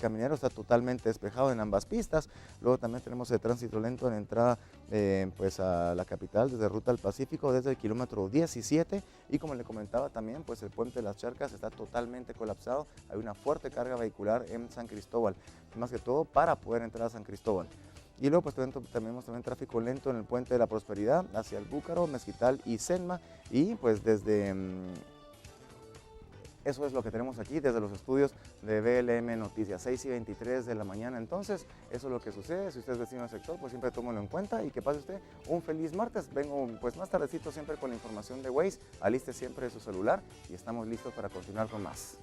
Caminero está totalmente despejado en ambas pistas. Luego también tenemos el tránsito lento en entrada pues a la capital desde Ruta al Pacífico, desde el kilómetro 17, y como le comentaba también, pues el puente de las Charcas está totalmente colapsado. Hay una fuerte carga vehicular en San Cristóbal, más que todo para poder entrar a San Cristóbal. Y luego pues tenemos también tráfico lento en el puente de la Prosperidad hacia el Búcaro, Mezquital y Senma, y pues desde eso es lo que tenemos aquí desde los estudios de BLM Noticias, 6:23 de la mañana. Entonces, eso es lo que sucede. Si usted es vecino del sector, pues siempre tómelo en cuenta y que pase usted un feliz martes. Vengo pues más tardecito siempre con la información de Waze. Aliste siempre su celular y estamos listos para continuar con más.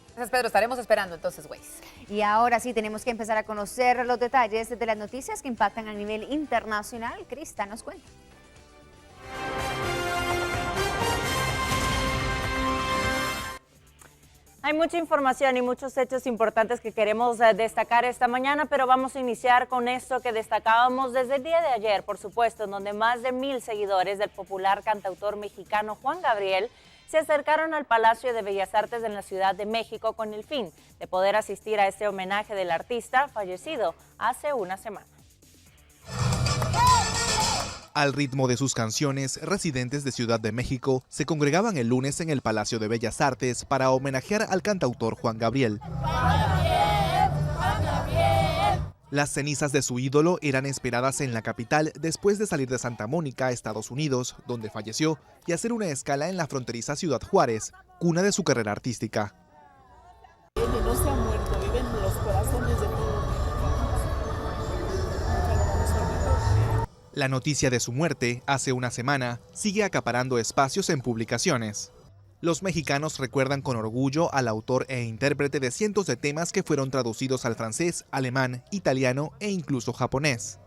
Gracias, Pedro. Estaremos esperando entonces, Waze. Y ahora sí tenemos que empezar a conocer los detalles de las noticias que impactan a nivel internacional. Crista nos cuenta. Hay mucha información y muchos hechos importantes que queremos destacar esta mañana, pero vamos a iniciar con esto que destacábamos desde el día de ayer, por supuesto, en donde más de 1000 seguidores del popular cantautor mexicano Juan Gabriel se acercaron al Palacio de Bellas Artes en la Ciudad de México con el fin de poder asistir a este homenaje del artista fallecido hace una semana. Al ritmo de sus canciones, residentes de Ciudad de México se congregaban el lunes en el Palacio de Bellas Artes para homenajear al cantautor Juan Gabriel. Las cenizas de su ídolo eran esperadas en la capital después de salir de Santa Mónica, Estados Unidos, donde falleció, y hacer una escala en la fronteriza Ciudad Juárez, cuna de su carrera artística. No se ha muerto, vive en los corazones de todos. La noticia de su muerte, hace una semana, sigue acaparando espacios en publicaciones. Los mexicanos recuerdan con orgullo al autor e intérprete de cientos de temas que fueron traducidos al francés, alemán, italiano e incluso japonés.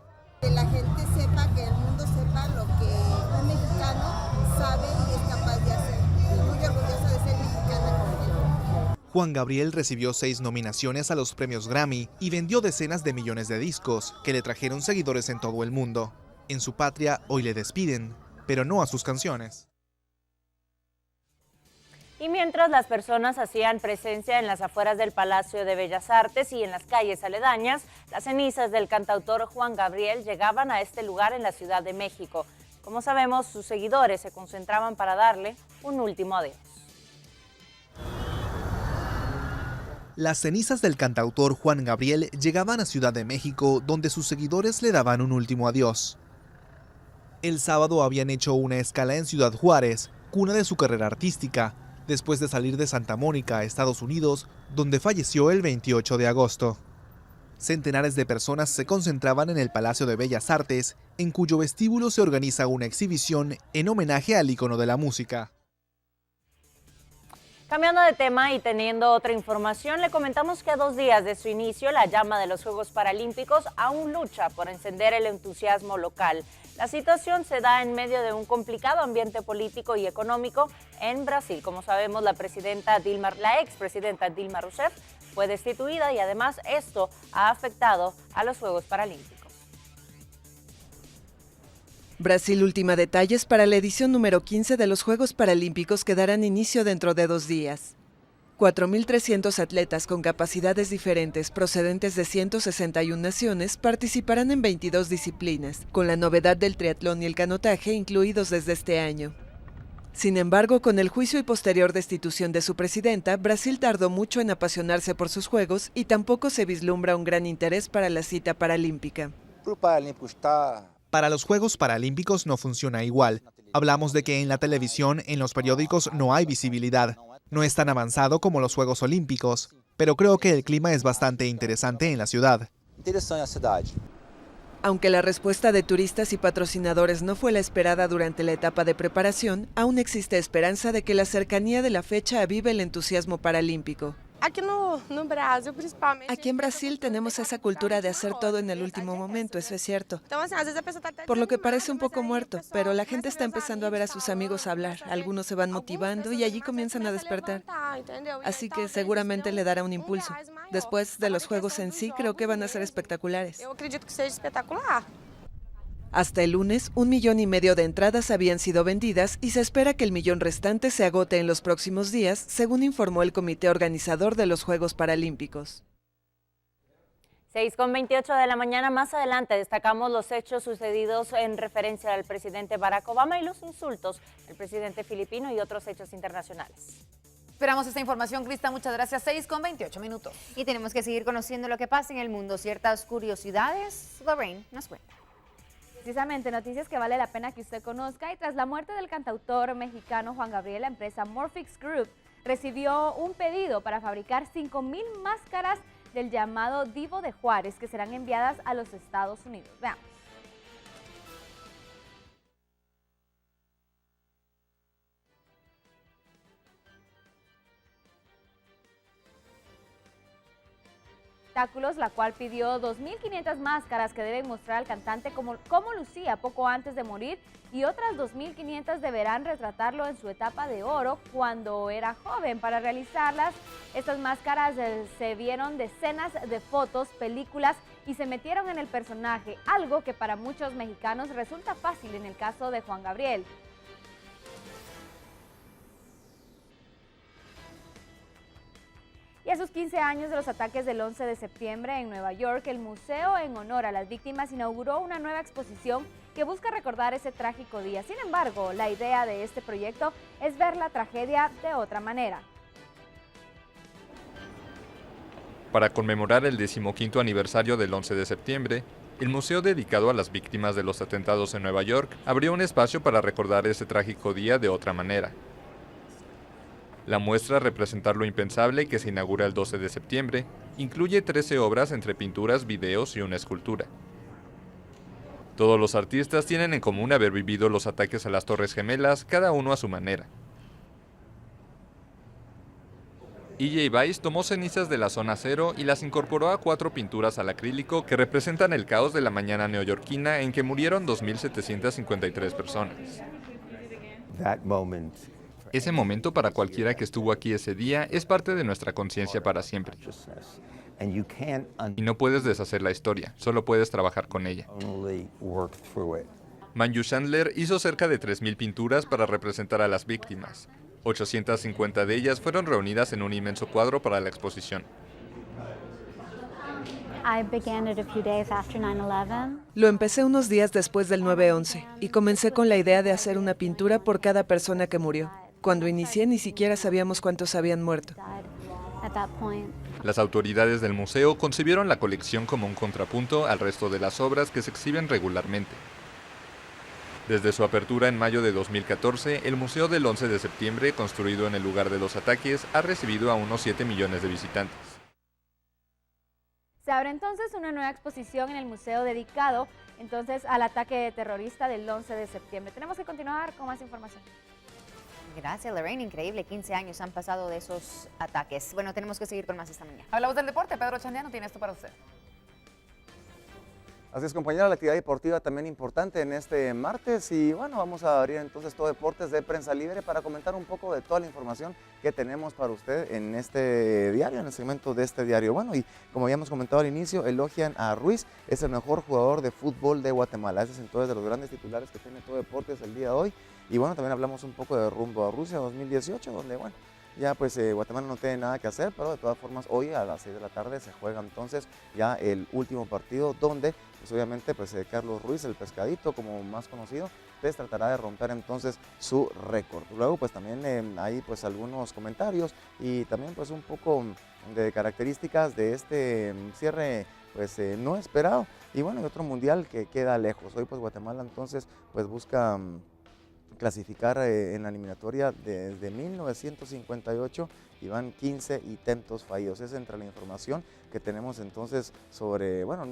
Que la gente sepa, que el mundo sepa lo que un mexicano sabe y es capaz de hacer. Estoy muy orgullosa de ser mexicana como él. Juan Gabriel recibió 6 nominaciones a los premios Grammy y vendió decenas de millones de discos que le trajeron seguidores en todo el mundo. En su patria hoy le despiden, pero no a sus canciones. Y mientras las personas hacían presencia en las afueras del Palacio de Bellas Artes y en las calles aledañas, las cenizas del cantautor Juan Gabriel llegaban a este lugar en la Ciudad de México. Como sabemos, sus seguidores se concentraban para darle un último adiós. Las cenizas del cantautor Juan Gabriel llegaban a Ciudad de México, donde sus seguidores le daban un último adiós. El sábado habían hecho una escala en Ciudad Juárez, cuna de su carrera artística, después de salir de Santa Mónica, Estados Unidos, donde falleció el 28 de agosto. Centenares de personas se concentraban en el Palacio de Bellas Artes, en cuyo vestíbulo se organiza una exhibición en homenaje al ícono de la música. Cambiando de tema y teniendo otra información, le comentamos que a 2 días de su inicio, la llama de los Juegos Paralímpicos aún lucha por encender el entusiasmo local. La situación se da en medio de un complicado ambiente político y económico en Brasil. Como sabemos, la expresidenta Dilma Rousseff fue destituida y además esto ha afectado a los Juegos Paralímpicos. Brasil ultima detalles para la edición número 15 de los Juegos Paralímpicos que darán inicio dentro de 2 días. 4.300 atletas con capacidades diferentes procedentes de 161 naciones participarán en 22 disciplinas, con la novedad del triatlón y el canotaje incluidos desde este año. Sin embargo, con el juicio y posterior destitución de su presidenta, Brasil tardó mucho en apasionarse por sus Juegos y tampoco se vislumbra un gran interés para la cita paralímpica. Para los Juegos Paralímpicos no funciona igual. Hablamos de que en la televisión, en los periódicos no hay visibilidad. No es tan avanzado como los Juegos Olímpicos, pero creo que el clima es bastante interesante en la ciudad. Aunque la respuesta de turistas y patrocinadores no fue la esperada durante la etapa de preparación, aún existe esperanza de que la cercanía de la fecha avive el entusiasmo paralímpico. Aquí en Brasil tenemos esa cultura de hacer todo en el último momento, eso es cierto. Por lo que parece un poco muerto, pero la gente está empezando a ver a sus amigos hablar, algunos se van motivando y allí comienzan a despertar. Así que seguramente le dará un impulso. Después de los juegos en sí, creo que van a ser espectaculares. Hasta el lunes, 1,5 millones de entradas habían sido vendidas y se espera que el millón restante se agote en los próximos días, según informó el comité organizador de los Juegos Paralímpicos. 6:28 de la mañana. Más adelante destacamos los hechos sucedidos en referencia al presidente Barack Obama y los insultos del presidente filipino y otros hechos internacionales. Esperamos esta información, Crista. Muchas gracias. 6:28 minutos. Y tenemos que seguir conociendo lo que pasa en el mundo. Ciertas curiosidades. Lorraine nos cuenta. Precisamente, noticias que vale la pena que usted conozca. Y tras la muerte del cantautor mexicano Juan Gabriel, la empresa Morphix Group recibió un pedido para fabricar 5,000 máscaras del llamado Divo de Juárez, que serán enviadas a los Estados Unidos. Veamos. La cual pidió 2.500 máscaras que deben mostrar al cantante cómo lucía poco antes de morir, y otras 2.500 deberán retratarlo en su etapa de oro cuando era joven. Para realizarlas, estas máscaras se vieron decenas de fotos, películas y se metieron en el personaje, algo que para muchos mexicanos resulta fácil en el caso de Juan Gabriel. Y a sus 15 años de los ataques del 11 de septiembre en Nueva York, el Museo en Honor a las Víctimas inauguró una nueva exposición que busca recordar ese trágico día. Sin embargo, la idea de este proyecto es ver la tragedia de otra manera. Para conmemorar el 15º aniversario del 11 de septiembre, el museo dedicado a las víctimas de los atentados en Nueva York abrió un espacio para recordar ese trágico día de otra manera. La muestra Representar lo Impensable, que se inaugura el 12 de septiembre, incluye 13 obras entre pinturas, videos y una escultura. Todos los artistas tienen en común haber vivido los ataques a las Torres Gemelas, cada uno a su manera. E.J. Weiss tomó cenizas de la zona cero y las incorporó a 4 pinturas al acrílico que representan el caos de la mañana neoyorquina en que murieron 2.753 personas. Ese momento para cualquiera que estuvo aquí ese día es parte de nuestra conciencia para siempre. Y no puedes deshacer la historia, solo puedes trabajar con ella. Manju Chandler hizo cerca de 3.000 pinturas para representar a las víctimas. 850 de ellas fueron reunidas en un inmenso cuadro para la exposición. Lo empecé unos días después del 9/11 y comencé con la idea de hacer una pintura por cada persona que murió. Cuando inicié ni siquiera sabíamos cuántos habían muerto. Las autoridades del museo concibieron la colección como un contrapunto al resto de las obras que se exhiben regularmente. Desde su apertura en mayo de 2014, el Museo del 11 de septiembre, construido en el lugar de los ataques, ha recibido a unos 7 millones de visitantes. Se abre entonces una nueva exposición en el museo dedicado entonces al ataque terrorista del 11 de septiembre. Tenemos que continuar con más información. Gracias, Lorraine. Increíble, 15 años han pasado de esos ataques. Bueno, tenemos que seguir con más esta mañana. Hablamos del deporte. Pedro Chandiano tiene esto para usted. Así es, compañera, la actividad deportiva también importante en este martes y bueno, vamos a abrir entonces todo Deportes de Prensa Libre para comentar un poco de toda la información que tenemos para usted en este diario, en el segmento de este diario. Bueno, y como habíamos comentado al inicio, elogian a Ruiz, es el mejor jugador de fútbol de Guatemala. Ese es entonces de los grandes titulares que tiene todo Deportes el día de hoy. Y bueno, también hablamos un poco de rumbo a Rusia 2018, donde bueno, ya pues Guatemala no tiene nada que hacer, pero de todas formas hoy a las 6 de la tarde se juega entonces ya el último partido donde pues obviamente pues Carlos Ruiz, el pescadito como más conocido, pues tratará de romper entonces su récord. Luego pues también hay pues algunos comentarios y también pues un poco de características de este cierre pues no esperado y bueno, y otro mundial que queda lejos. Hoy pues Guatemala entonces pues busca clasificar en la eliminatoria desde 1958 y van 15 intentos fallidos. Es entre la información que tenemos entonces sobre, bueno,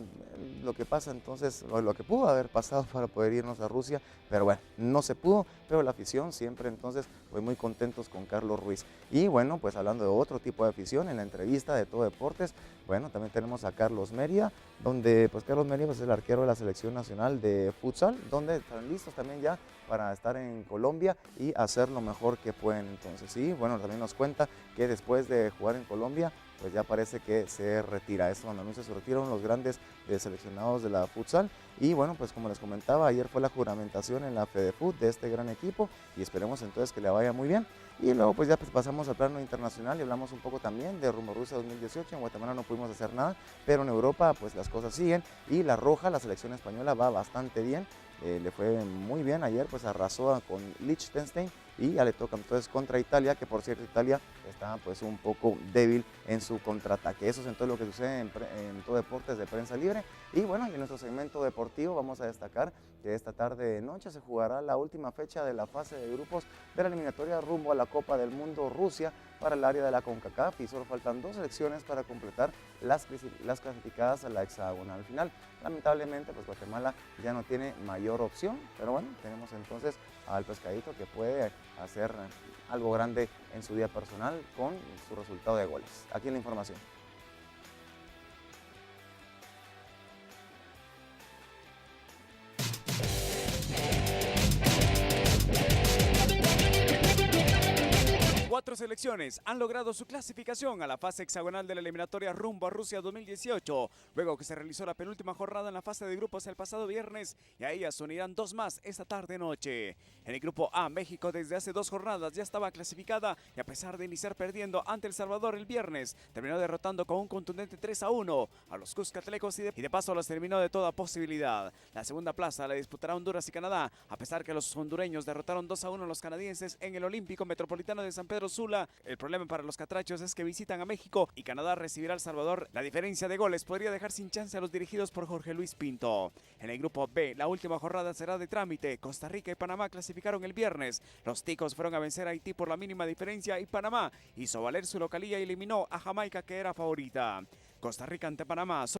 lo que pasa entonces, lo que pudo haber pasado para poder irnos a Rusia, pero bueno, no se pudo, pero la afición siempre entonces fue muy contentos con Carlos Ruiz. Y bueno, pues hablando de otro tipo de afición, en la entrevista de Todo Deportes, bueno, también tenemos a Carlos Mérida, donde pues Carlos Mérida es el arquero de la selección nacional de futsal, donde están listos también ya para estar en Colombia y hacer lo mejor que pueden entonces. Y bueno, también nos cuenta que después de jugar en Colombia, pues ya parece que se retira. Esto cuando anuncia su retiro, los grandes seleccionados de la futsal. Y bueno, pues como les comentaba, ayer fue la juramentación en la FedeFut de este gran equipo y esperemos entonces que le vaya muy bien. Y luego pues ya pasamos al plano internacional y hablamos un poco también de rumbo a Rusia 2018. En Guatemala no pudimos hacer nada, pero en Europa pues las cosas siguen y la roja, la selección española, va bastante bien. Le fue muy bien ayer, pues arrasó con Liechtenstein y ya le toca entonces contra Italia, que por cierto Italia está pues un poco débil en su contraataque. Eso es entonces lo que sucede en todo deportes de prensa libre. Y bueno, en nuestro segmento deportivo vamos a destacar que esta tarde noche se jugará la última fecha de la fase de grupos de la eliminatoria rumbo a la Copa del Mundo Rusia para el área de la CONCACAF y solo faltan 2 selecciones para completar las clasificadas a la hexagonal final. Lamentablemente pues Guatemala ya no tiene mayor opción, pero bueno, tenemos entonces al Pescadito que puede hacer algo grande en su día personal con su resultado de goles. Aquí en la información. Cuatro selecciones han logrado su clasificación a la fase hexagonal de la eliminatoria rumbo a Rusia 2018, luego que se realizó la penúltima jornada en la fase de grupos el pasado viernes, y a ellas se unirán 2 más esta tarde-noche. En el grupo A, México desde hace 2 jornadas ya estaba clasificada y a pesar de iniciar perdiendo ante El Salvador el viernes, terminó derrotando con un contundente 3-1 a los Cuscatlecos y de paso los terminó de toda posibilidad. La segunda plaza la disputará Honduras y Canadá, a pesar que los hondureños derrotaron 2-1 a los canadienses en el Olímpico Metropolitano de San Pedro Sula. El problema para los catrachos es que visitan a México y Canadá recibirá a El Salvador. La diferencia de goles podría dejar sin chance a los dirigidos por Jorge Luis Pinto. En el grupo B, la última jornada será de trámite. Costa Rica y Panamá clasificaron el viernes. Los ticos fueron a vencer a Haití por la mínima diferencia y Panamá hizo valer su localía y eliminó a Jamaica, que era favorita. Costa Rica ante Panamá.